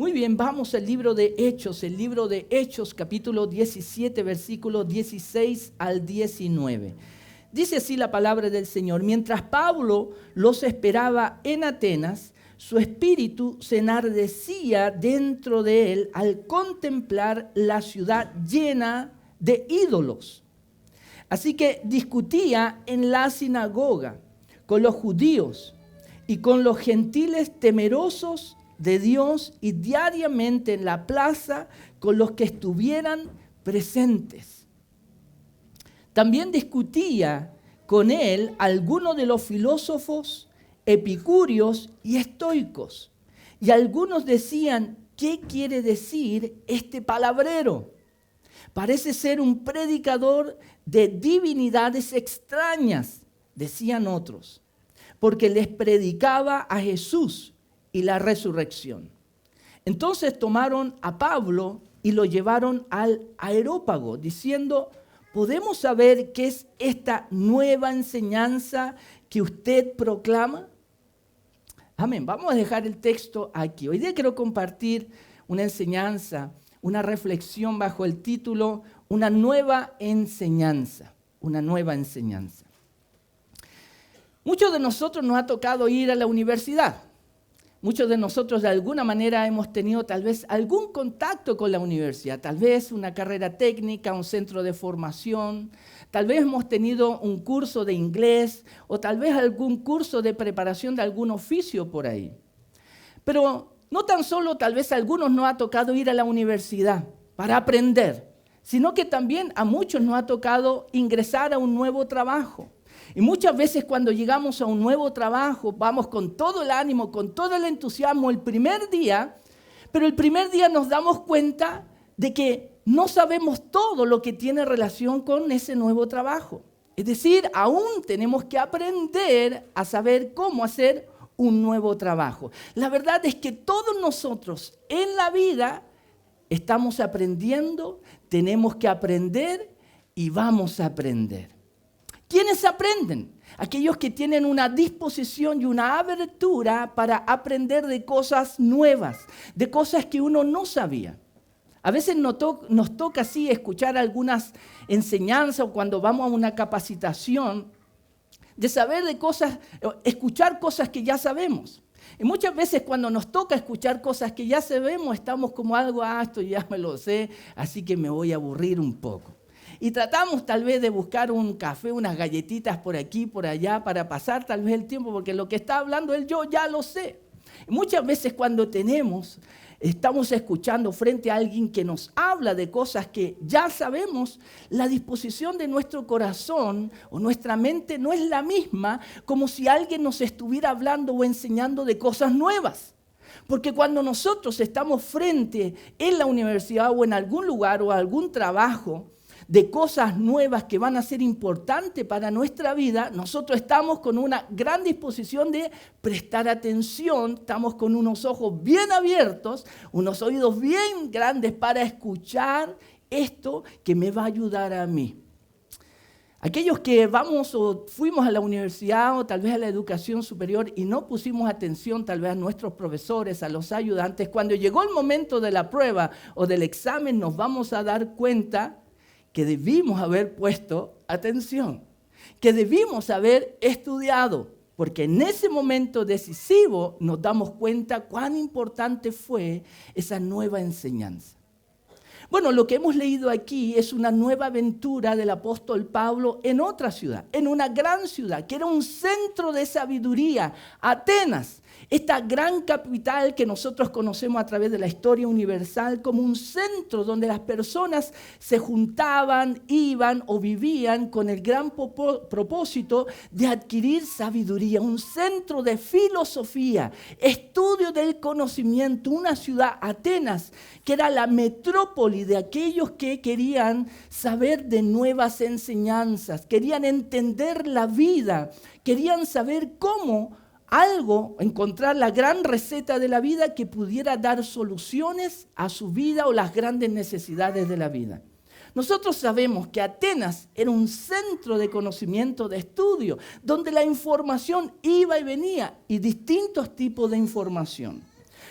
Muy bien, vamos al libro de Hechos capítulo 17, versículos 16 al 19. Dice así la palabra del Señor: mientras Pablo los esperaba en Atenas, su espíritu se enardecía dentro de él al contemplar la ciudad llena de ídolos. Así que discutía en la sinagoga con los judíos y con los gentiles temerosos de Dios, y diariamente en la plaza con los que estuvieran presentes. También discutía con él algunos de los filósofos epicúreos y estoicos, y algunos decían: ¿qué quiere decir este palabrero? Parece ser un predicador de divinidades extrañas, decían otros, porque les predicaba a Jesús y la resurrección. Entonces tomaron a Pablo y lo llevaron al Areópago, diciendo: ¿podemos saber qué es esta nueva enseñanza que usted proclama? Amén. Vamos a dejar el texto aquí. Hoy día quiero compartir una enseñanza, una reflexión bajo el título Una nueva enseñanza. Una nueva enseñanza. Muchos de nosotros nos ha tocado ir a la universidad. Muchos de nosotros de alguna manera hemos tenido tal vez algún contacto con la universidad, tal vez una carrera técnica, un centro de formación, tal vez hemos tenido un curso de inglés o tal vez algún curso de preparación de algún oficio por ahí. Pero no tan solo tal vez a algunos nos ha tocado ir a la universidad para aprender, sino que también a muchos nos ha tocado ingresar a un nuevo trabajo. Y muchas veces cuando llegamos a un nuevo trabajo, vamos con todo el ánimo, con todo el entusiasmo el primer día, pero el primer día nos damos cuenta de que no sabemos todo lo que tiene relación con ese nuevo trabajo. Es decir, aún tenemos que aprender a saber cómo hacer un nuevo trabajo. La verdad es que todos nosotros en la vida estamos aprendiendo, tenemos que aprender y vamos a aprender. ¿Quiénes aprenden? Aquellos que tienen una disposición y una abertura para aprender de cosas nuevas, de cosas que uno no sabía. A veces nos toca así escuchar algunas enseñanzas o cuando vamos a una capacitación, de saber de cosas, escuchar cosas que ya sabemos. Y muchas veces cuando nos toca escuchar cosas que ya sabemos, estamos como algo: esto ya me lo sé, así que me voy a aburrir un poco. Y tratamos tal vez de buscar un café, unas galletitas por aquí, por allá, para pasar tal vez el tiempo, porque lo que está hablando él, yo ya lo sé. Y muchas veces cuando estamos escuchando frente a alguien que nos habla de cosas que ya sabemos, la disposición de nuestro corazón o nuestra mente no es la misma como si alguien nos estuviera hablando o enseñando de cosas nuevas. Porque cuando nosotros estamos frente en la universidad o en algún lugar o algún trabajo de cosas nuevas que van a ser importantes para nuestra vida, nosotros estamos con una gran disposición de prestar atención, estamos con unos ojos bien abiertos, unos oídos bien grandes para escuchar esto que me va a ayudar a mí. Aquellos que vamos o fuimos a la universidad o tal vez a la educación superior y no pusimos atención tal vez a nuestros profesores, a los ayudantes, cuando llegó el momento de la prueba o del examen nos vamos a dar cuenta que debimos haber puesto atención, que debimos haber estudiado, porque en ese momento decisivo nos damos cuenta cuán importante fue esa nueva enseñanza. Bueno, lo que hemos leído aquí es una nueva aventura del apóstol Pablo en otra ciudad, en una gran ciudad, que era un centro de sabiduría, Atenas. Esta gran capital que nosotros conocemos a través de la historia universal como un centro donde las personas se juntaban, iban o vivían con el gran propósito de adquirir sabiduría, un centro de filosofía, estudio del conocimiento, una ciudad, Atenas, que era la metrópoli de aquellos que querían saber de nuevas enseñanzas, querían entender la vida, querían saber cómo encontrar la gran receta de la vida que pudiera dar soluciones a su vida o las grandes necesidades de la vida. Nosotros sabemos que Atenas era un centro de conocimiento, de estudio, donde la información iba y venía y distintos tipos de información.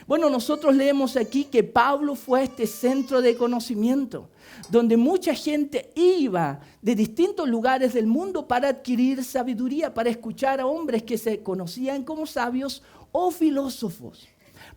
Bueno, nosotros leemos aquí que Pablo fue a este centro de conocimiento, donde mucha gente iba de distintos lugares del mundo para adquirir sabiduría, para escuchar a hombres que se conocían como sabios o filósofos.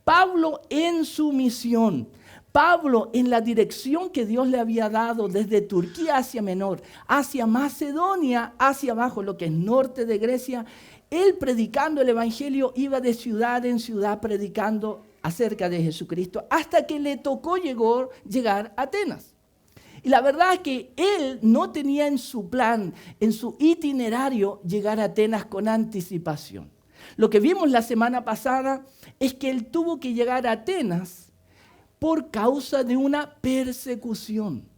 Pablo en su misión, Pablo en la dirección que Dios le había dado desde Turquía hacia Menor, hacia Macedonia, hacia abajo, lo que es norte de Grecia, él predicando el evangelio iba de ciudad en ciudad predicando acerca de Jesucristo, hasta que le tocó llegar a Atenas. Y la verdad es que él no tenía en su plan, en su itinerario, llegar a Atenas con anticipación. Lo que vimos la semana pasada es que él tuvo que llegar a Atenas por causa de una persecución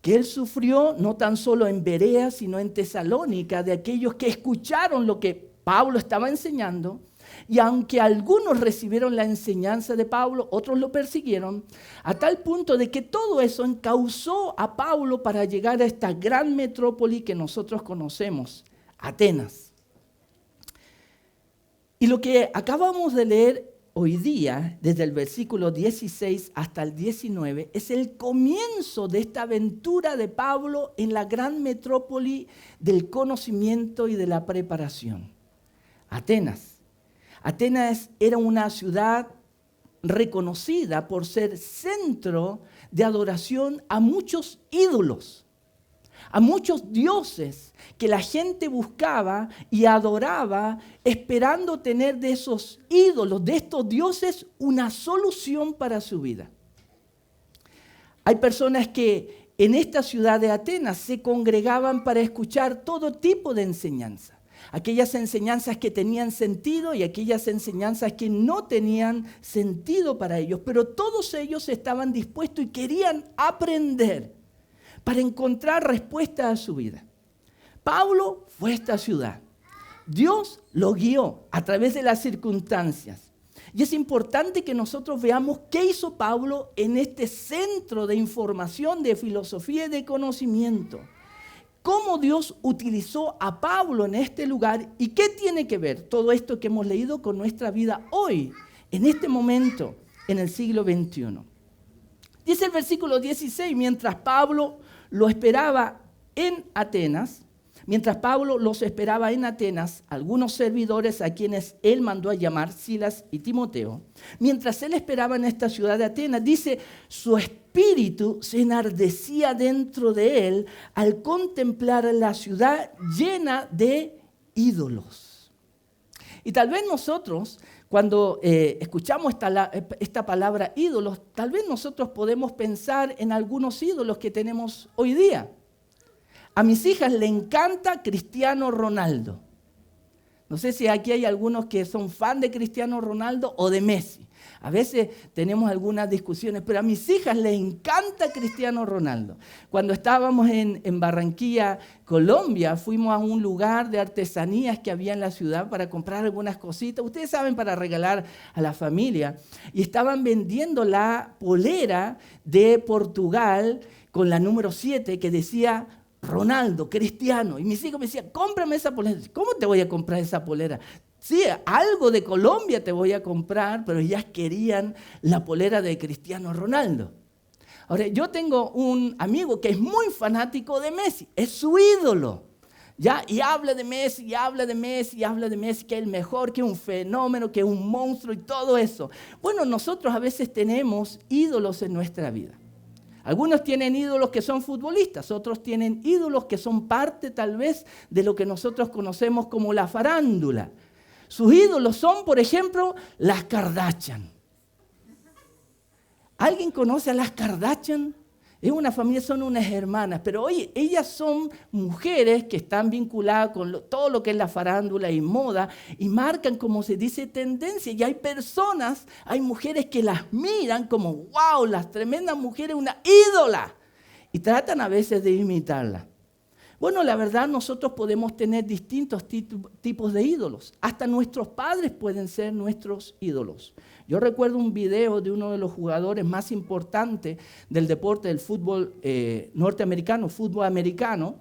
que él sufrió no tan solo en Berea, sino en Tesalónica, de aquellos que escucharon lo que Pablo estaba enseñando. Y aunque algunos recibieron la enseñanza de Pablo, otros lo persiguieron, a tal punto de que todo eso encauzó a Pablo para llegar a esta gran metrópoli que nosotros conocemos, Atenas. Y lo que acabamos de leer hoy día, desde el versículo 16 hasta el 19, es el comienzo de esta aventura de Pablo en la gran metrópoli del conocimiento y de la preparación. Atenas. Atenas era una ciudad reconocida por ser centro de adoración a muchos ídolos, a muchos dioses que la gente buscaba y adoraba, esperando tener de esos ídolos, de estos dioses, una solución para su vida. Hay personas que en esta ciudad de Atenas se congregaban para escuchar todo tipo de enseñanza. Aquellas enseñanzas que tenían sentido y aquellas enseñanzas que no tenían sentido para ellos. Pero todos ellos estaban dispuestos y querían aprender para encontrar respuesta a su vida. Pablo fue a esta ciudad. Dios lo guió a través de las circunstancias. Y es importante que nosotros veamos qué hizo Pablo en este centro de información, de filosofía y de conocimiento. Cómo Dios utilizó a Pablo en este lugar y qué tiene que ver todo esto que hemos leído con nuestra vida hoy, en este momento, en el siglo XXI. Dice el versículo 16, mientras Pablo los esperaba en Atenas, algunos servidores a quienes él mandó a llamar, Silas y Timoteo, mientras él esperaba en esta ciudad de Atenas, dice, su espíritu se enardecía dentro de él al contemplar la ciudad llena de ídolos. Y tal vez nosotros, cuando escuchamos esta palabra ídolos, tal vez nosotros podemos pensar en algunos ídolos que tenemos hoy día. A mis hijas le encanta Cristiano Ronaldo. No sé si aquí hay algunos que son fan de Cristiano Ronaldo o de Messi. A veces tenemos algunas discusiones, pero a mis hijas les encanta Cristiano Ronaldo. Cuando estábamos en Barranquilla, Colombia, fuimos a un lugar de artesanías que había en la ciudad para comprar algunas cositas. Ustedes saben, para regalar a la familia. Y estaban vendiendo la polera de Portugal con la número 7 que decía Ronaldo, Cristiano. Y mis hijos me decían, cómprame esa polera. ¿Cómo te voy a comprar esa polera? Sí, algo de Colombia te voy a comprar, pero ellas querían la polera de Cristiano Ronaldo. Ahora, yo tengo un amigo que es muy fanático de Messi, es su ídolo. ¿Ya? Y habla de Messi, y habla de Messi, y habla de Messi, que es el mejor, que es un fenómeno, que es un monstruo y todo eso. Bueno, nosotros a veces tenemos ídolos en nuestra vida. Algunos tienen ídolos que son futbolistas, otros tienen ídolos que son parte tal vez de lo que nosotros conocemos como la farándula. Sus ídolos son, por ejemplo, las Kardashian. ¿Alguien conoce a las Kardashian? Es una familia, son unas hermanas, pero oye, ellas son mujeres que están vinculadas con todo lo que es la farándula y moda y marcan, como se dice, tendencia. Y hay personas, hay mujeres que las miran como, wow, las tremendas mujeres, una ídola. Y tratan a veces de imitarla. Bueno, la verdad, nosotros podemos tener distintos tipos de ídolos. Hasta nuestros padres pueden ser nuestros ídolos. Yo recuerdo un video de uno de los jugadores más importantes del deporte del fútbol norteamericano, fútbol americano,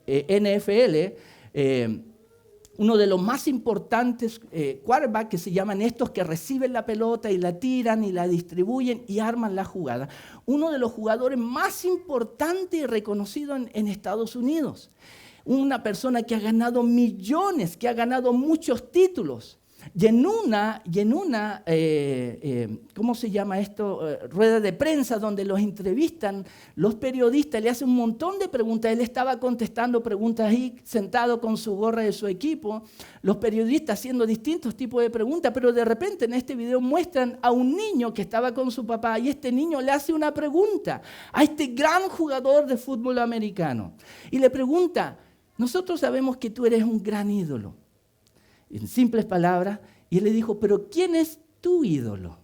NFL, uno de los más importantes quarterbacks, que se llaman estos que reciben la pelota y la tiran y la distribuyen y arman la jugada. Uno de los jugadores más importantes y reconocidos en Estados Unidos. Una persona que ha ganado millones, que ha ganado muchos títulos. Y en una ¿cómo se llama esto? Rueda de prensa donde los entrevistan, los periodistas le hacen un montón de preguntas. Él estaba contestando preguntas ahí, sentado con su gorra de su equipo. Los periodistas haciendo distintos tipos de preguntas, pero de repente en este video muestran a un niño que estaba con su papá y este niño le hace una pregunta a este gran jugador de fútbol americano. Y le pregunta, nosotros sabemos que tú eres un gran ídolo. En simples palabras, y él le dijo, pero ¿quién es tu ídolo?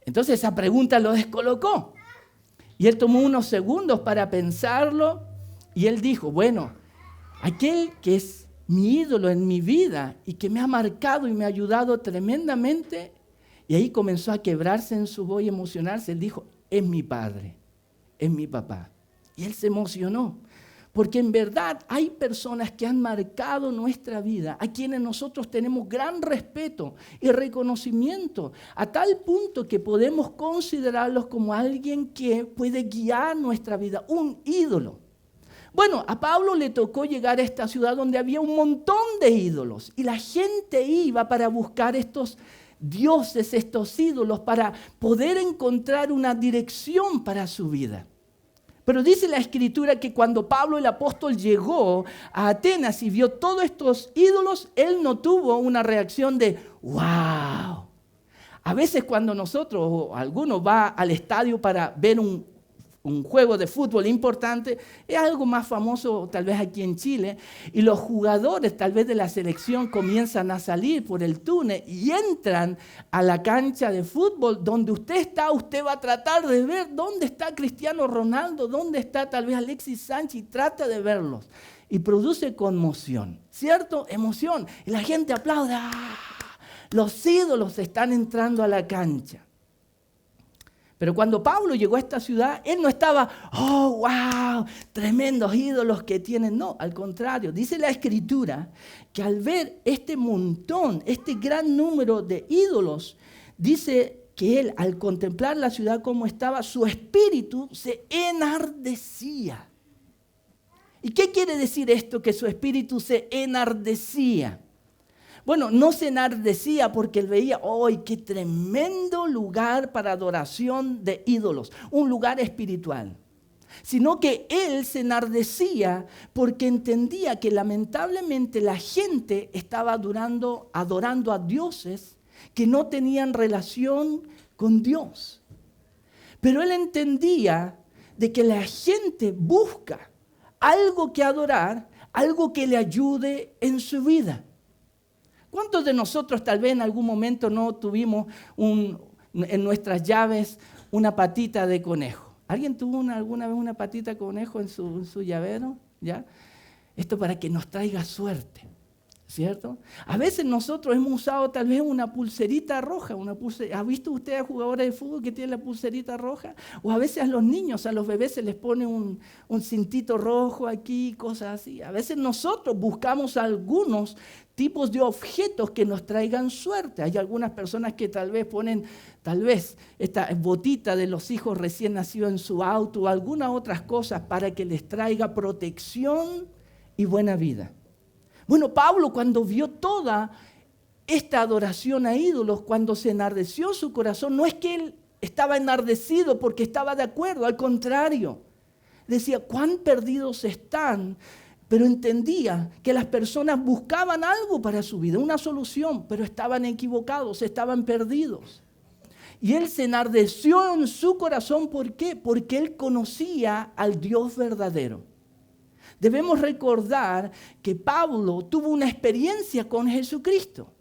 Entonces esa pregunta lo descolocó. Y él tomó unos segundos para pensarlo y él dijo, bueno, aquel que es mi ídolo en mi vida y que me ha marcado y me ha ayudado tremendamente, y ahí comenzó a quebrarse en su voz y emocionarse. Él dijo, es mi padre, es mi papá. Y él se emocionó. Porque en verdad hay personas que han marcado nuestra vida, a quienes nosotros tenemos gran respeto y reconocimiento, a tal punto que podemos considerarlos como alguien que puede guiar nuestra vida, un ídolo. Bueno, a Pablo le tocó llegar a esta ciudad donde había un montón de ídolos y la gente iba para buscar estos dioses, estos ídolos, para poder encontrar una dirección para su vida. Pero dice la Escritura que cuando Pablo el apóstol llegó a Atenas y vio todos estos ídolos, él no tuvo una reacción de ¡wow! A veces cuando nosotros o alguno va al estadio para ver un juego de fútbol importante, es algo más famoso tal vez aquí en Chile, y los jugadores tal vez de la selección comienzan a salir por el túnel y entran a la cancha de fútbol donde usted está, usted va a tratar de ver dónde está Cristiano Ronaldo, dónde está tal vez Alexis Sánchez, y trata de verlos. Y produce conmoción, ¿cierto? Emoción. Y la gente aplaude. ¡Ah! Los ídolos están entrando a la cancha. Pero cuando Pablo llegó a esta ciudad, él no estaba, ¡oh, wow! Tremendos ídolos que tienen. No, al contrario, dice la Escritura que al ver este montón, este gran número de ídolos, dice que él, al contemplar la ciudad como estaba, su espíritu se enardecía. ¿Y qué quiere decir esto, que su espíritu se enardecía? Bueno, no se enardecía porque él veía, ¡ay, qué tremendo lugar para adoración de ídolos! Un lugar espiritual. Sino que él se enardecía porque entendía que lamentablemente la gente estaba adorando a dioses que no tenían relación con Dios. Pero él entendía de que la gente busca algo que adorar, algo que le ayude en su vida. ¿Cuántos de nosotros tal vez en algún momento no tuvimos en nuestras llaves una patita de conejo? ¿Alguien tuvo alguna vez una patita de conejo en su llavero? ¿Ya? Esto para que nos traiga suerte, ¿cierto? A veces nosotros hemos usado tal vez una pulserita roja. ¿Ha visto usted a jugadores de fútbol que tienen la pulserita roja? O a veces a los niños, a los bebés se les pone un cintito rojo aquí, cosas así. A veces nosotros buscamos algunos tipos de objetos que nos traigan suerte. Hay algunas personas que tal vez ponen, esta botita de los hijos recién nacidos en su auto o algunas otras cosas para que les traiga protección y buena vida. Bueno, Pablo cuando vio toda esta adoración a ídolos, cuando se enardeció su corazón, no es que él estaba enardecido porque estaba de acuerdo, al contrario. Decía, cuán perdidos están. Pero entendía que las personas buscaban algo para su vida, una solución, pero estaban equivocados, estaban perdidos. Y él se enardeció en su corazón, ¿por qué? Porque él conocía al Dios verdadero. Debemos recordar que Pablo tuvo una experiencia con Jesucristo.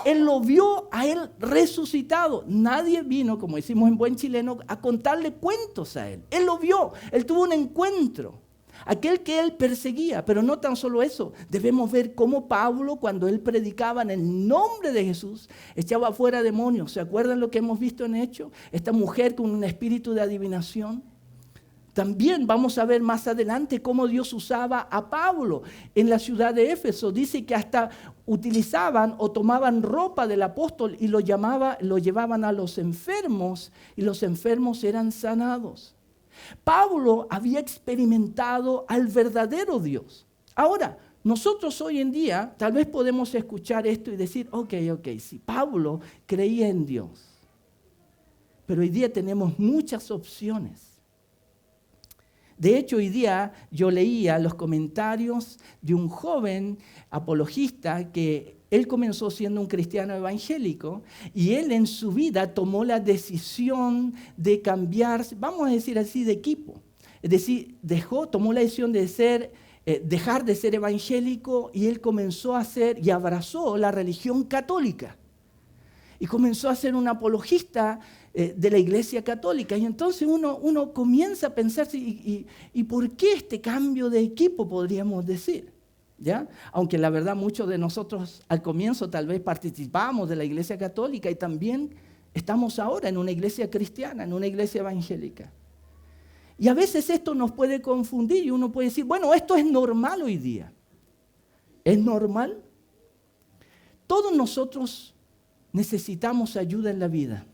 Él lo vio a él resucitado. Nadie vino, como decimos en buen chileno, a contarle cuentos a él. Él lo vio, él tuvo un encuentro. Aquel que él perseguía, pero no tan solo eso. Debemos ver cómo Pablo, cuando él predicaba en el nombre de Jesús, echaba fuera demonios. ¿Se acuerdan lo que hemos visto en Hechos? Esta mujer con un espíritu de adivinación. También vamos a ver más adelante cómo Dios usaba a Pablo en la ciudad de Éfeso. Dice que hasta utilizaban o tomaban ropa del apóstol y lo llevaban a los enfermos y los enfermos eran sanados. Pablo había experimentado al verdadero Dios. Ahora, nosotros hoy en día tal vez podemos escuchar esto y decir, ok, sí, Pablo creía en Dios. Pero hoy día tenemos muchas opciones. De hecho, hoy día yo leía los comentarios de un joven apologista que él comenzó siendo un cristiano evangélico y él en su vida tomó la decisión de cambiar, vamos a decir así, de equipo. Es decir, tomó la decisión de dejar de ser evangélico y él comenzó a ser y abrazó la religión católica. Y comenzó a ser un apologista de la Iglesia Católica. Y entonces uno comienza a pensar, ¿y por qué este cambio de equipo, podríamos decir? ¿Ya? Aunque la verdad muchos de nosotros al comienzo tal vez participamos de la Iglesia Católica y también estamos ahora en una iglesia cristiana, en una iglesia evangélica. Y a veces esto nos puede confundir y uno puede decir, bueno, esto es normal hoy día. ¿Es normal? Todos nosotros necesitamos ayuda en la vida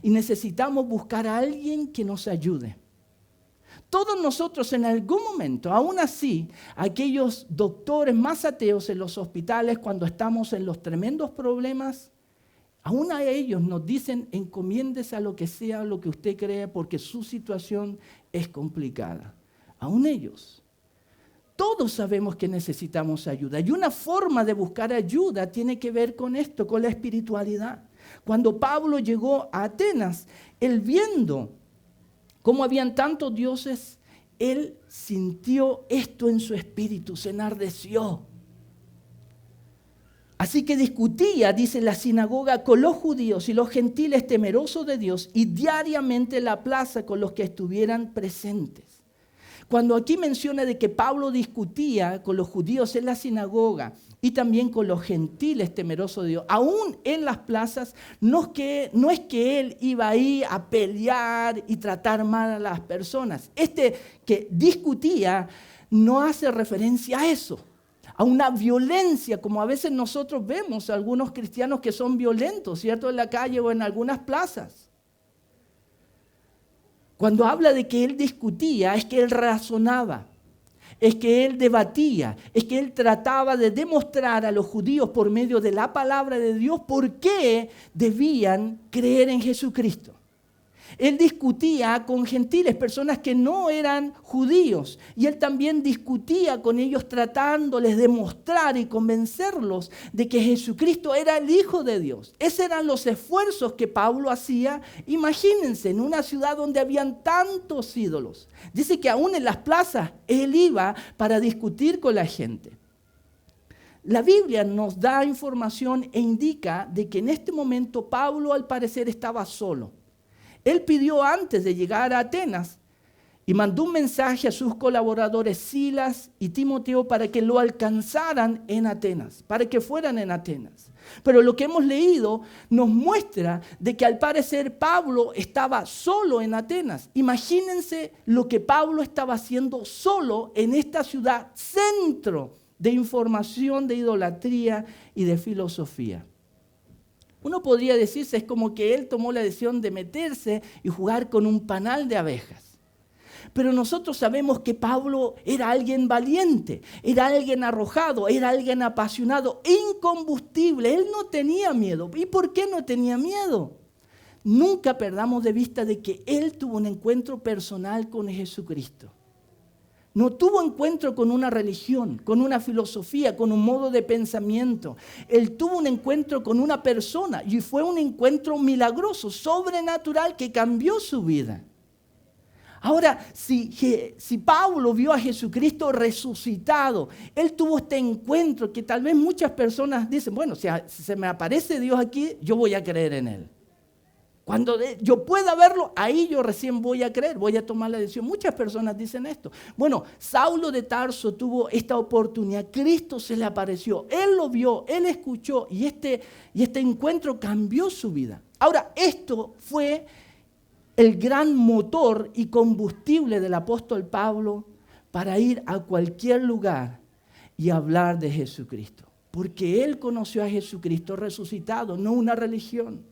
y necesitamos buscar a alguien que nos ayude. Todos nosotros en algún momento, aún así, aquellos doctores más ateos en los hospitales, cuando estamos en los tremendos problemas, aún a ellos nos dicen, encomiéndese a lo que sea, lo que usted crea, porque su situación es complicada. Aún ellos. Todos sabemos que necesitamos ayuda. Y una forma de buscar ayuda tiene que ver con esto, con la espiritualidad. Cuando Pablo llegó a Atenas, él viendo cómo habían tantos dioses, él sintió esto en su espíritu, se enardeció. Así que discutía, dice la sinagoga, con los judíos y los gentiles temerosos de Dios y diariamente en la plaza con los que estuvieran presentes. Cuando aquí menciona de que Pablo discutía con los judíos en la sinagoga y también con los gentiles temerosos de Dios, aún en las plazas, no es que él iba ahí a pelear y tratar mal a las personas. Que discutía no hace referencia a eso, a una violencia, como a veces nosotros vemos a algunos cristianos que son violentos, ¿cierto? En la calle o en algunas plazas. Cuando habla de que él discutía, es que él razonaba, es que él debatía, es que él trataba de demostrar a los judíos por medio de la palabra de Dios por qué debían creer en Jesucristo. Él discutía con gentiles, personas que no eran judíos, y él también discutía con ellos tratándoles de mostrar y convencerlos de que Jesucristo era el Hijo de Dios. Esos eran los esfuerzos que Pablo hacía. Imagínense, en una ciudad donde habían tantos ídolos. Dice que aún en las plazas él iba para discutir con la gente. La Biblia nos da información e indica de que en este momento Pablo al parecer estaba solo. Él pidió antes de llegar a Atenas y mandó un mensaje a sus colaboradores Silas y Timoteo para que lo alcanzaran en Atenas, para que fueran en Atenas. Pero lo que hemos leído nos muestra de que al parecer Pablo estaba solo en Atenas. Imagínense lo que Pablo estaba haciendo solo en esta ciudad, centro de información, de idolatría y de filosofía. Uno podría decirse, es como que él tomó la decisión de meterse y jugar con un panal de abejas. Pero nosotros sabemos que Pablo era alguien valiente, era alguien arrojado, era alguien apasionado, incombustible. Él no tenía miedo. ¿Y por qué no tenía miedo? Nunca perdamos de vista de que él tuvo un encuentro personal con Jesucristo. No tuvo encuentro con una religión, con una filosofía, con un modo de pensamiento. Él tuvo un encuentro con una persona y fue un encuentro milagroso, sobrenatural, que cambió su vida. Ahora, si Pablo vio a Jesucristo resucitado, él tuvo este encuentro que tal vez muchas personas dicen, bueno, si se me aparece Dios aquí, yo voy a creer en Él. Cuando yo pueda verlo, ahí yo recién voy a creer, voy a tomar la decisión. Muchas personas dicen esto. Bueno, Saulo de Tarso tuvo esta oportunidad, Cristo se le apareció, él lo vio, él escuchó y este encuentro cambió su vida. Ahora, esto fue el gran motor y combustible del apóstol Pablo para ir a cualquier lugar y hablar de Jesucristo. Porque él conoció a Jesucristo resucitado, no una religión.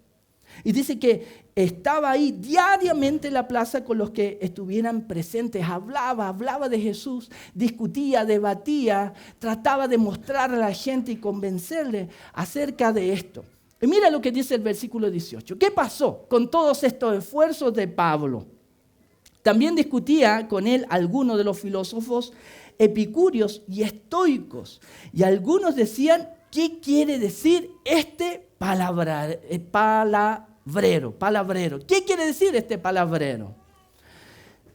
Y dice que estaba ahí diariamente en la plaza con los que estuvieran presentes. Hablaba de Jesús, discutía, debatía, trataba de mostrar a la gente y convencerle acerca de esto. Y mira lo que dice el versículo 18. ¿Qué pasó con todos estos esfuerzos de Pablo? También discutía con él algunos de los filósofos epicúreos y estoicos. Y algunos decían, ¿qué quiere decir este palabrero? ¿Qué quiere decir este palabrero?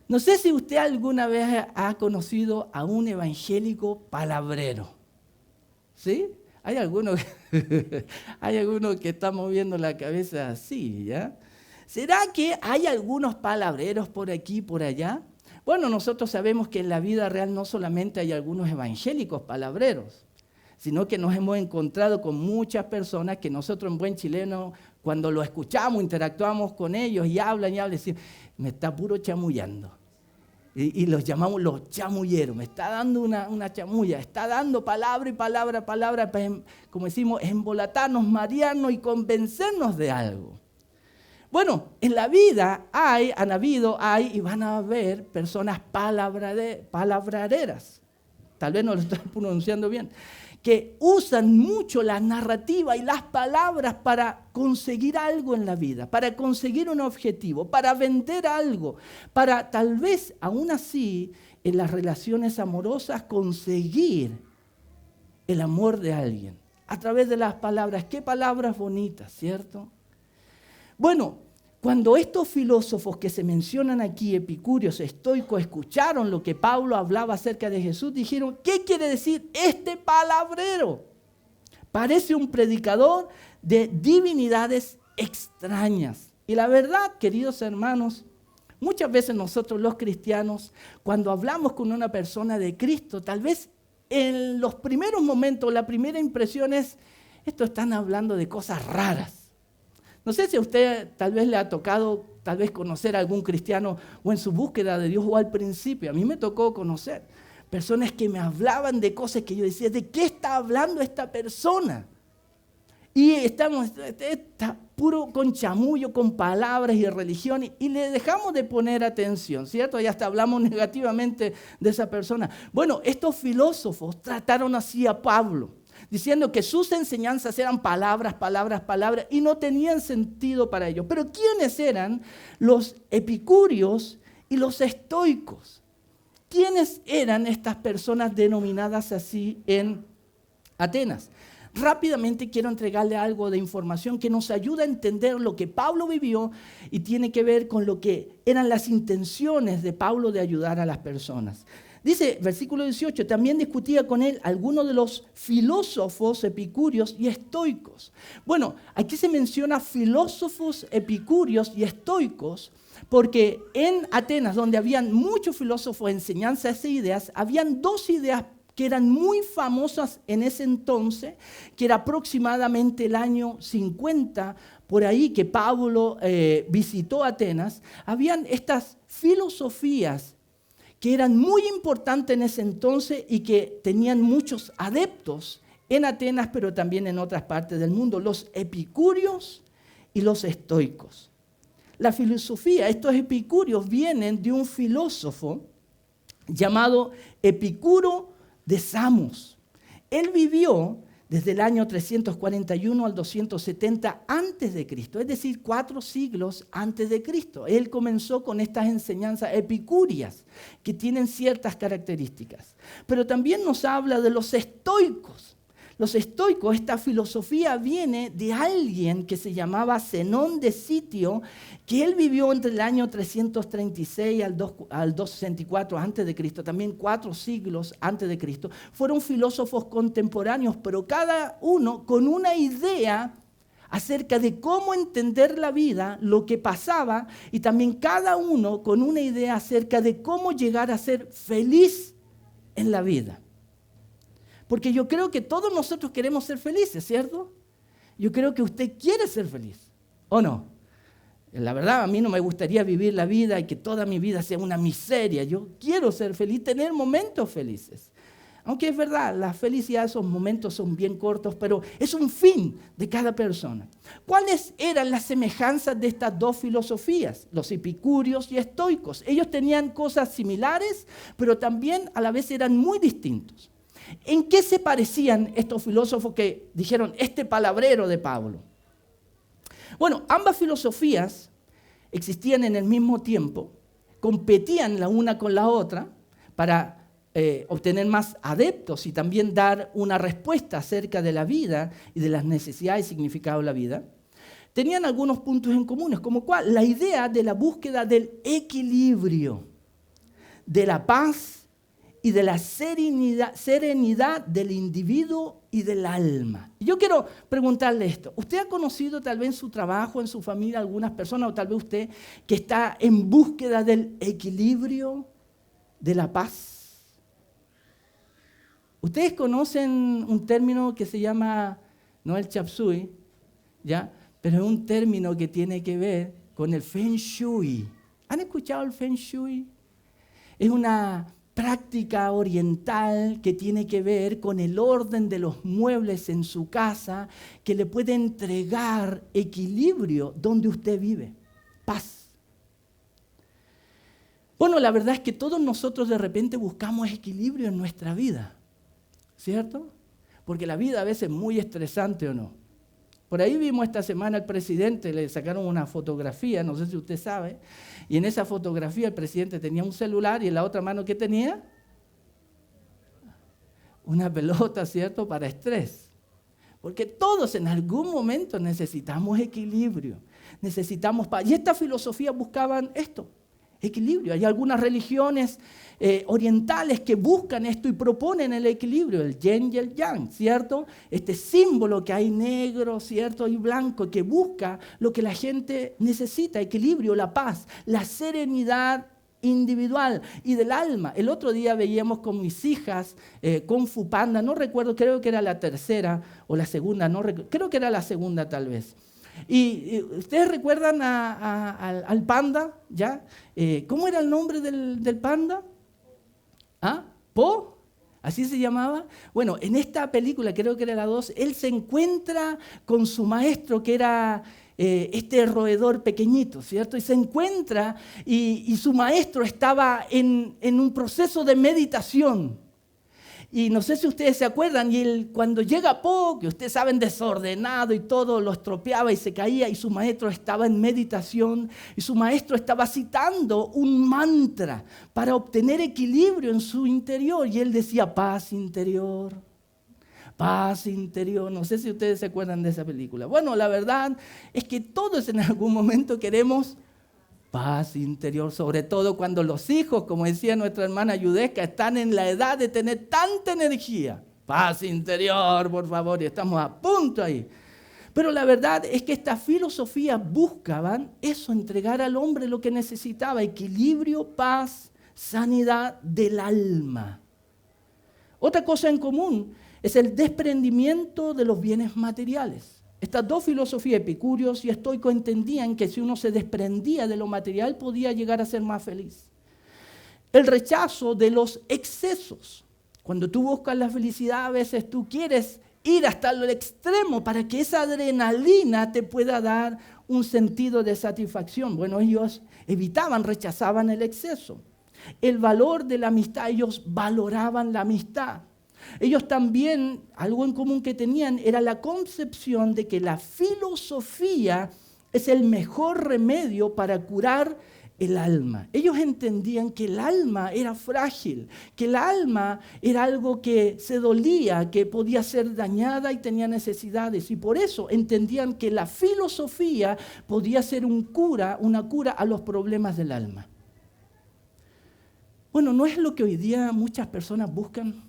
No sé si usted alguna vez ha conocido a un evangélico palabrero. ¿Sí? Hay algunos que están moviendo la cabeza así, ¿ya? ¿Será que hay algunos palabreros por aquí y por allá? Bueno, nosotros sabemos que en la vida real no solamente hay algunos evangélicos palabreros, sino que nos hemos encontrado con muchas personas que nosotros en buen chileno, cuando lo escuchamos, interactuamos con ellos y hablan, decimos, me está puro chamullando. Y los llamamos los chamulleros, me está dando una chamulla, está dando palabra y palabra, como decimos, embolatarnos, marearnos y convencernos de algo. Bueno, en la vida hay y van a haber personas palabreras, tal vez no lo estoy pronunciando bien, que usan mucho la narrativa y las palabras para conseguir algo en la vida, para conseguir un objetivo, para vender algo, para tal vez aún así en las relaciones amorosas conseguir el amor de alguien a través de las palabras. Qué palabras bonitas, ¿cierto? Bueno, cuando estos filósofos que se mencionan aquí, epicúreos, estoicos, escucharon lo que Pablo hablaba acerca de Jesús, dijeron, ¿qué quiere decir este palabrero? Parece un predicador de divinidades extrañas. Y la verdad, queridos hermanos, muchas veces nosotros los cristianos, cuando hablamos con una persona de Cristo, tal vez en los primeros momentos, la primera impresión es, estos están hablando de cosas raras. No sé si a usted tal vez le ha tocado tal vez conocer a algún cristiano o en su búsqueda de Dios o al principio. A mí me tocó conocer personas que me hablaban de cosas que yo decía, ¿de qué está hablando esta persona? Y está puro con chamullo, con palabras y religión y le dejamos de poner atención, ¿cierto? Y hasta hablamos negativamente de esa persona. Bueno, estos filósofos trataron así a Pablo, diciendo que sus enseñanzas eran palabras, y no tenían sentido para ellos. Pero ¿quiénes eran los epicúreos y los estoicos? ¿Quiénes eran estas personas denominadas así en Atenas? Rápidamente quiero entregarle algo de información que nos ayuda a entender lo que Pablo vivió y tiene que ver con lo que eran las intenciones de Pablo de ayudar a las personas. Dice, versículo 18, también discutía con él algunos de los filósofos epicúreos y estoicos. Bueno, aquí se menciona filósofos epicúreos y estoicos porque en Atenas, donde habían muchos filósofos, enseñanzas e ideas, habían dos ideas que eran muy famosas en ese entonces, que era aproximadamente el año 50, por ahí que Pablo visitó Atenas. Habían estas filosofías que eran muy importantes en ese entonces y que tenían muchos adeptos en Atenas, pero también en otras partes del mundo, los epicúreos y los estoicos. La filosofía, estos epicúreos vienen de un filósofo llamado Epicuro de Samos. Él vivió desde el año 341 al 270 antes de Cristo, es decir, 4 siglos antes de Cristo. Él comenzó con estas enseñanzas epicúreas que tienen ciertas características. Pero también nos habla de los estoicos. Los estoicos, esta filosofía viene de alguien que se llamaba Zenón de Sitio, que él vivió entre el año 336 al 264 antes de Cristo, también 4 siglos antes de Cristo. Fueron filósofos contemporáneos, pero cada uno con una idea acerca de cómo entender la vida, lo que pasaba, y también cada uno con una idea acerca de cómo llegar a ser feliz en la vida. Porque yo creo que todos nosotros queremos ser felices, ¿cierto? Yo creo que usted quiere ser feliz, ¿o no? La verdad, a mí no me gustaría vivir la vida y que toda mi vida sea una miseria. Yo quiero ser feliz, tener momentos felices. Aunque es verdad, la felicidad, esos momentos son bien cortos, pero es un fin de cada persona. ¿Cuáles eran las semejanzas de estas dos filosofías? Los epicúreos y estoicos. Ellos tenían cosas similares, pero también a la vez eran muy distintos. ¿En qué se parecían estos filósofos que dijeron este palabrero de Pablo? Bueno, ambas filosofías existían en el mismo tiempo, competían la una con la otra para obtener más adeptos y también dar una respuesta acerca de la vida y de las necesidades y significado de la vida. Tenían algunos puntos en común, como cuál, la idea de la búsqueda del equilibrio, de la paz y de la serenidad del individuo y del alma. Y yo quiero preguntarle esto. ¿Usted ha conocido tal vez en su trabajo, en su familia, algunas personas, o tal vez usted que está en búsqueda del equilibrio, de la paz? Ustedes conocen un término que se llama, no el chap suey, ¿ya? Pero es un término que tiene que ver con el feng shui. ¿Han escuchado el feng shui? Es una práctica oriental que tiene que ver con el orden de los muebles en su casa, que le puede entregar equilibrio donde usted vive, paz. Bueno, la verdad es que todos nosotros de repente buscamos equilibrio en nuestra vida, ¿cierto? Porque la vida a veces es muy estresante, ¿o no? Por ahí vimos esta semana al presidente, le sacaron una fotografía, no sé si usted sabe, y en esa fotografía el presidente tenía un celular y en la otra mano, ¿qué tenía? Una pelota, ¿cierto? Para estrés. Porque todos en algún momento necesitamos equilibrio, necesitamos paz. Y estas filosofías buscaban esto, equilibrio. Hay algunas religiones orientales que buscan esto y proponen el equilibrio, el yin y el yang, ¿cierto? Este símbolo que hay negro, ¿cierto? Y blanco, que busca lo que la gente necesita, equilibrio, la paz, la serenidad individual y del alma. El otro día veíamos con mis hijas Kung Fu Panda, no recuerdo, creo que era la tercera o la segunda, no recuerdo, creo que era la segunda tal vez. Y ustedes recuerdan al panda, ¿ya? ¿Cómo era el nombre del panda? ¿Ah? ¿Po? ¿Así se llamaba? Bueno, en esta película, creo que era la 2, él se encuentra con su maestro que era este roedor pequeñito, ¿cierto? Y se encuentra y su maestro estaba en un proceso de meditación. Y no sé si ustedes se acuerdan, y él cuando llega Po, que ustedes saben, desordenado y todo, lo estropeaba y se caía, y su maestro estaba en meditación, y su maestro estaba citando un mantra para obtener equilibrio en su interior, y él decía, paz interior, no sé si ustedes se acuerdan de esa película. Bueno, la verdad es que todos en algún momento queremos paz interior, sobre todo cuando los hijos, como decía nuestra hermana Yudeska, están en la edad de tener tanta energía. Paz interior, por favor, y estamos a punto ahí. Pero la verdad es que estas filosofías buscaban eso, entregar al hombre lo que necesitaba, equilibrio, paz, sanidad del alma. Otra cosa en común es el desprendimiento de los bienes materiales. Estas dos filosofías, epicúreos y estoicos, entendían que si uno se desprendía de lo material podía llegar a ser más feliz. El rechazo de los excesos. Cuando tú buscas la felicidad, a veces tú quieres ir hasta el extremo para que esa adrenalina te pueda dar un sentido de satisfacción. Bueno, ellos evitaban, rechazaban el exceso. El valor de la amistad, ellos valoraban la amistad. Ellos también, algo en común que tenían, era la concepción de que la filosofía es el mejor remedio para curar el alma. Ellos entendían que el alma era frágil, que el alma era algo que se dolía, que podía ser dañada y tenía necesidades. Y por eso entendían que la filosofía podía ser una cura a los problemas del alma. Bueno, ¿no es lo que hoy día muchas personas buscan?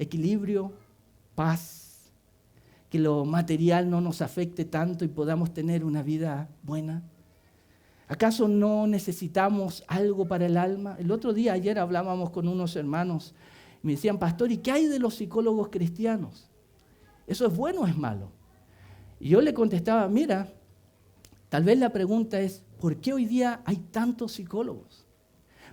Equilibrio, paz, que lo material no nos afecte tanto y podamos tener una vida buena. ¿Acaso no necesitamos algo para el alma? El otro día, ayer hablábamos con unos hermanos y me decían, pastor, ¿y qué hay de los psicólogos cristianos? ¿Eso es bueno o es malo? Y yo le contestaba, mira, Tal vez la pregunta es, ¿por qué hoy día hay tantos psicólogos?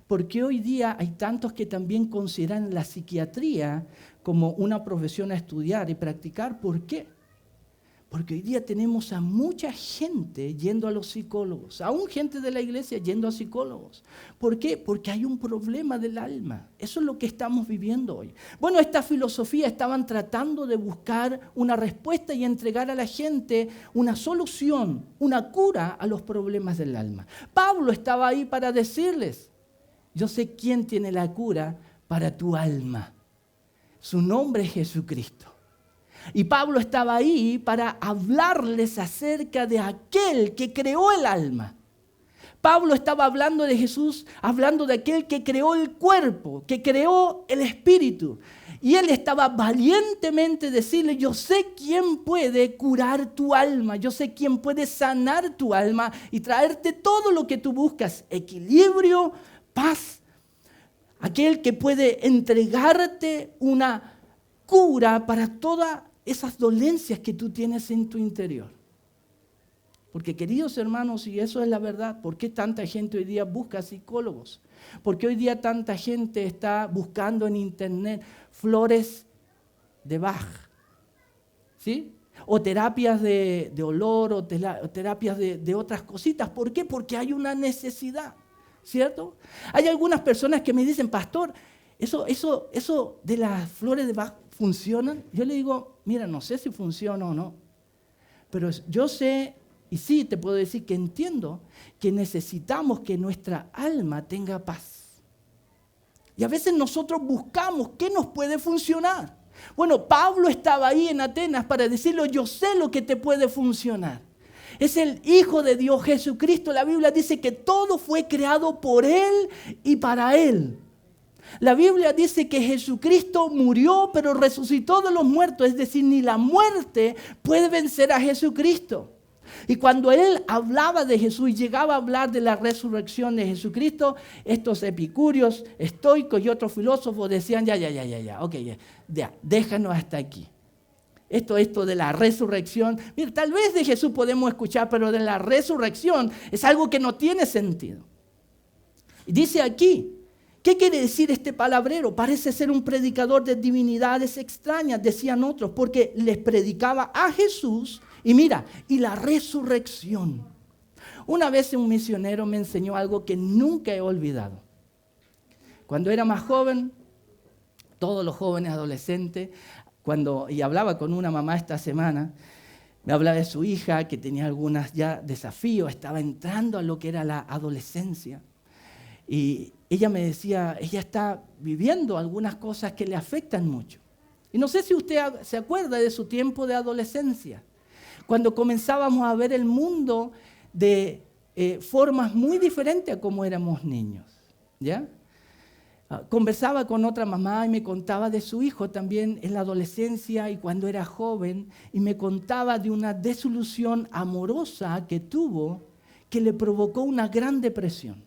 ¿Por qué hoy día hay tantos que también consideran la psiquiatría como una profesión a estudiar y practicar? ¿Por qué? Porque hoy día tenemos a mucha gente yendo a los psicólogos, aún gente de la iglesia yendo a psicólogos. ¿Por qué? Porque hay un problema del alma. Eso es lo que estamos viviendo hoy. Bueno, esta filosofía estaban tratando de buscar una respuesta y entregar a la gente una solución, una cura a los problemas del alma. Pablo estaba ahí para decirles, yo sé quién tiene la cura para tu alma. Su nombre es Jesucristo. Y Pablo estaba ahí para hablarles acerca de aquel que creó el alma. Pablo estaba hablando de Jesús, hablando de aquel que creó el cuerpo, que creó el espíritu. Y él estaba valientemente decirle, yo sé quién puede curar tu alma, yo sé quién puede sanar tu alma y traerte todo lo que tú buscas, equilibrio, paz. Aquel que puede entregarte una cura para todas esas dolencias que tú tienes en tu interior. Porque queridos hermanos, y eso es la verdad, ¿por qué tanta gente hoy día busca psicólogos? ¿Por qué hoy día tanta gente está buscando en internet flores de Bach? ¿Sí? O terapias de olor, o terapias de otras cositas. ¿Por qué? Porque hay una necesidad, ¿cierto? Hay algunas personas que me dicen, pastor, eso de las flores de Bach funcionan. Yo le digo, mira, no sé si funciona o no, pero yo sé, y sí te puedo decir que entiendo que necesitamos que nuestra alma tenga paz. Y a veces nosotros buscamos qué nos puede funcionar. Bueno, Pablo estaba ahí en Atenas para decirle, yo sé lo que te puede funcionar. Es el Hijo de Dios, Jesucristo. La Biblia dice que todo fue creado por Él y para Él. La Biblia dice que Jesucristo murió, pero resucitó de los muertos. Es decir, ni la muerte puede vencer a Jesucristo. Y cuando él hablaba de Jesús y llegaba a hablar de la resurrección de Jesucristo, estos epicúreos, estoicos y otros filósofos decían, ya, déjanos hasta aquí. Esto de la resurrección, mira, tal vez de Jesús podemos escuchar, pero de la resurrección es algo que no tiene sentido. Y dice aquí, ¿qué quiere decir este palabrero? Parece ser un predicador de divinidades extrañas, decían otros, porque les predicaba a Jesús y mira, y la resurrección. Una vez un misionero me enseñó algo que nunca he olvidado. Cuando era más joven, todos los jóvenes adolescentes, y hablaba con una mamá esta semana, me hablaba de su hija que tenía algunos ya desafíos, estaba entrando a lo que era la adolescencia. Y ella me decía, ella está viviendo algunas cosas que le afectan mucho. Y no sé si usted se acuerda de su tiempo de adolescencia, cuando comenzábamos a ver el mundo de formas muy diferentes a como éramos niños, ¿ya? Conversaba con otra mamá y me contaba de su hijo también en la adolescencia y cuando era joven, y me contaba de una desilusión amorosa que tuvo que le provocó una gran depresión.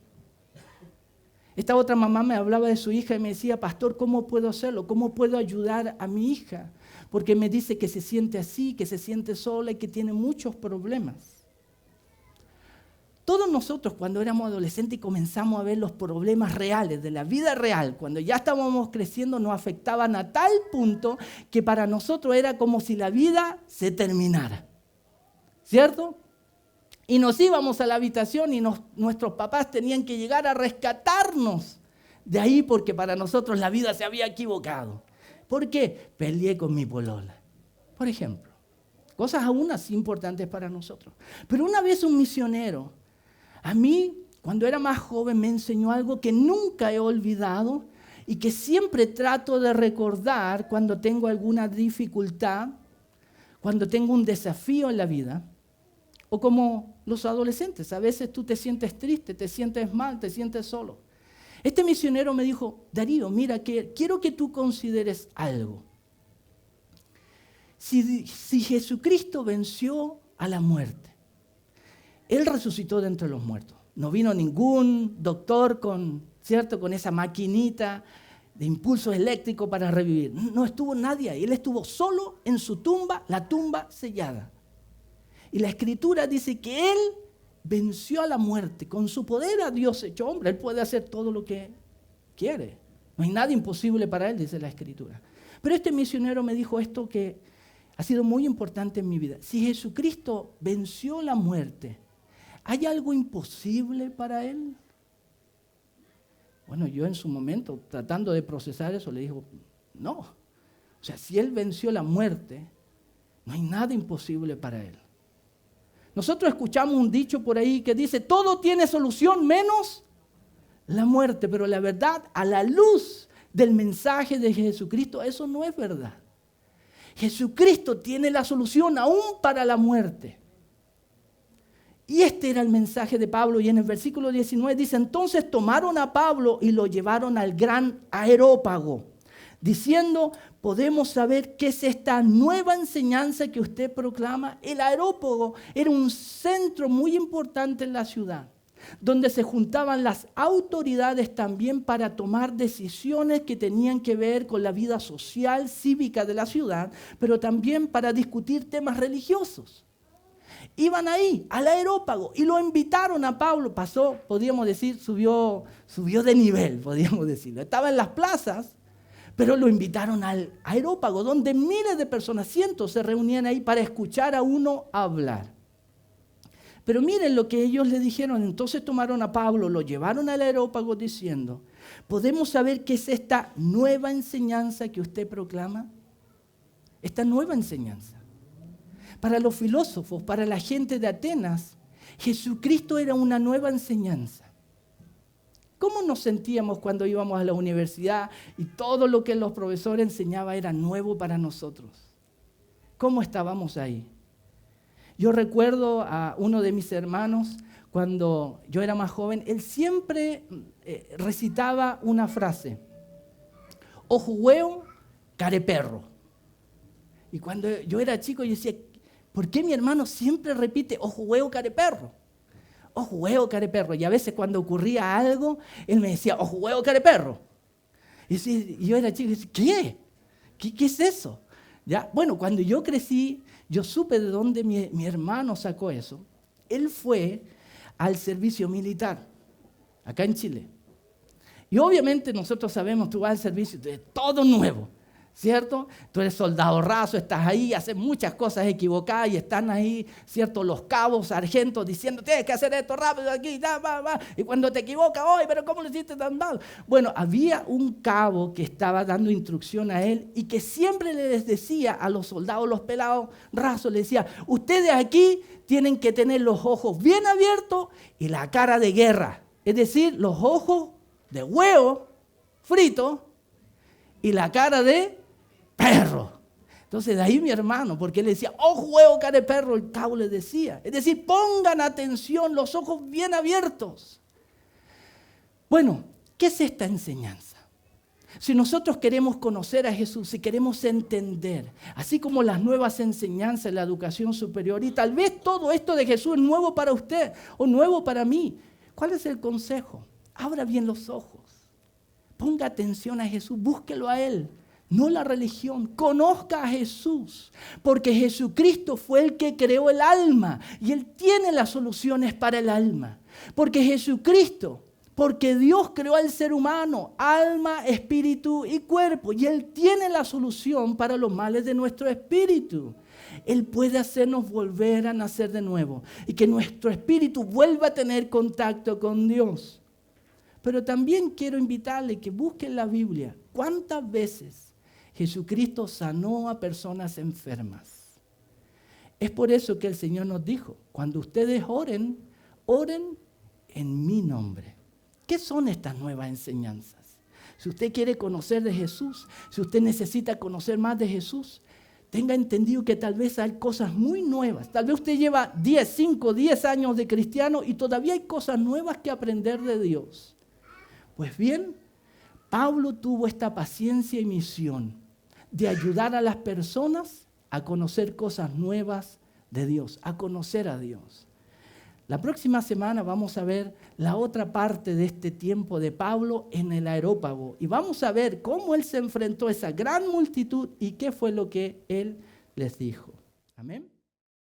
Esta otra mamá me hablaba de su hija y me decía, pastor, ¿cómo puedo hacerlo? ¿Cómo puedo ayudar a mi hija? Porque me dice que se siente así, que se siente sola y que tiene muchos problemas. Todos nosotros cuando éramos adolescentes y comenzamos a ver los problemas reales de la vida real, cuando ya estábamos creciendo, nos afectaban a tal punto que para nosotros era como si la vida se terminara. ¿Cierto? Y nos íbamos a la habitación y nuestros papás tenían que llegar a rescatarnos de ahí porque para nosotros la vida se había equivocado. ¿Por qué? Peleé con mi polola, por ejemplo. Cosas aún así importantes para nosotros. Pero una vez un misionero, a mí, cuando era más joven, me enseñó algo que nunca he olvidado y que siempre trato de recordar cuando tengo alguna dificultad, cuando tengo un desafío en la vida. O como los adolescentes, a veces tú te sientes triste, te sientes mal, te sientes solo. Este misionero me dijo, Darío, mira, quiero que tú consideres algo. Si Jesucristo venció a la muerte, Él resucitó de entre los muertos. No vino ningún doctor con esa maquinita de impulso eléctrico para revivir. No estuvo nadie ahí. Él estuvo solo en su tumba, la tumba sellada. Y la Escritura dice que Él venció a la muerte. Con su poder a Dios hecho hombre. Él puede hacer todo lo que quiere. No hay nada imposible para él, dice la Escritura. Pero este misionero me dijo esto que ha sido muy importante en mi vida. Si Jesucristo venció la muerte, ¿hay algo imposible para él? Bueno, yo en su momento, tratando de procesar eso, le digo, no. O sea, si él venció la muerte, no hay nada imposible para él. Nosotros escuchamos un dicho por ahí que dice, todo tiene solución menos la muerte, pero la verdad, a la luz del mensaje de Jesucristo, eso no es verdad. Jesucristo tiene la solución aún para la muerte. Y este era el mensaje de Pablo, y en el versículo 19 dice, entonces tomaron a Pablo y lo llevaron al gran Areópago, diciendo, podemos saber qué es esta nueva enseñanza que usted proclama. El Areópago era un centro muy importante en la ciudad, donde se juntaban las autoridades también para tomar decisiones que tenían que ver con la vida social, cívica de la ciudad, pero también para discutir temas religiosos. Iban ahí, al Areópago, y lo invitaron a Pablo. Pasó, podríamos decir, subió de nivel, podríamos decirlo. Estaba en las plazas, pero lo invitaron al Areópago, donde miles de personas, cientos, se reunían ahí para escuchar a uno hablar. Pero miren lo que ellos le dijeron. Entonces tomaron a Pablo, lo llevaron al Areópago diciendo, ¿podemos saber qué es esta nueva enseñanza que usted proclama? Esta nueva enseñanza. Para los filósofos, para la gente de Atenas, Jesucristo era una nueva enseñanza. ¿Cómo nos sentíamos cuando íbamos a la universidad y todo lo que los profesores enseñaban era nuevo para nosotros? ¿Cómo estábamos ahí? Yo recuerdo a uno de mis hermanos, cuando yo era más joven, él siempre recitaba una frase, ojo huevo, careperro. Y cuando yo era chico yo decía, ¿por qué mi hermano siempre repite ojo huevo, careperro? Ojo huevo, careperro. Y a veces cuando ocurría algo, él me decía, ojo huevo, careperro. Y yo era chico y decía, ¿qué? ¿Qué es eso? ¿Ya? Bueno, cuando yo crecí, yo supe de dónde mi hermano sacó eso. Él fue al servicio militar, acá en Chile. Y obviamente nosotros sabemos, tú vas al servicio de todo nuevo, ¿cierto? Tú eres soldado raso, estás ahí, haces muchas cosas equivocadas y están ahí, ¿cierto? Los cabos, sargentos diciendo, tienes que hacer esto rápido aquí, y cuando te equivocas, ¡ay, pero cómo lo hiciste tan mal! Bueno, había un cabo que estaba dando instrucción a él y que siempre les decía a los soldados, los pelados rasos, les decía, ustedes aquí tienen que tener los ojos bien abiertos y la cara de guerra, es decir, los ojos de huevo frito y la cara de perro. Entonces de ahí mi hermano, porque él decía, ojo huevo, cara de perro, el cabo le decía. Es decir, pongan atención, los ojos bien abiertos. Bueno, ¿qué es esta enseñanza? Si nosotros queremos conocer a Jesús, si queremos entender, así como las nuevas enseñanzas en la educación superior, y tal vez todo esto de Jesús es nuevo para usted o nuevo para mí, ¿cuál es el consejo? Abra bien los ojos, ponga atención a Jesús, búsquelo a Él. No la religión, conozca a Jesús, porque Jesucristo fue el que creó el alma y Él tiene las soluciones para el alma. Porque Jesucristo, porque Dios creó al ser humano, alma, espíritu y cuerpo, y Él tiene la solución para los males de nuestro espíritu. Él puede hacernos volver a nacer de nuevo y que nuestro espíritu vuelva a tener contacto con Dios. Pero también quiero invitarle que busquen la Biblia. ¿Cuántas veces Jesucristo sanó a personas enfermas? Es por eso que el Señor nos dijo, cuando ustedes oren, oren en mi nombre. ¿Qué son estas nuevas enseñanzas? Si usted quiere conocer de Jesús, si usted necesita conocer más de Jesús, tenga entendido que tal vez hay cosas muy nuevas. Tal vez usted lleva 5, 10 años de cristiano y todavía hay cosas nuevas que aprender de Dios. Pues bien, Pablo tuvo esta paciencia y misión de ayudar a las personas a conocer cosas nuevas de Dios, a conocer a Dios. La próxima semana vamos a ver la otra parte de este tiempo de Pablo en el Areópago y vamos a ver cómo él se enfrentó a esa gran multitud y qué fue lo que él les dijo. Amén.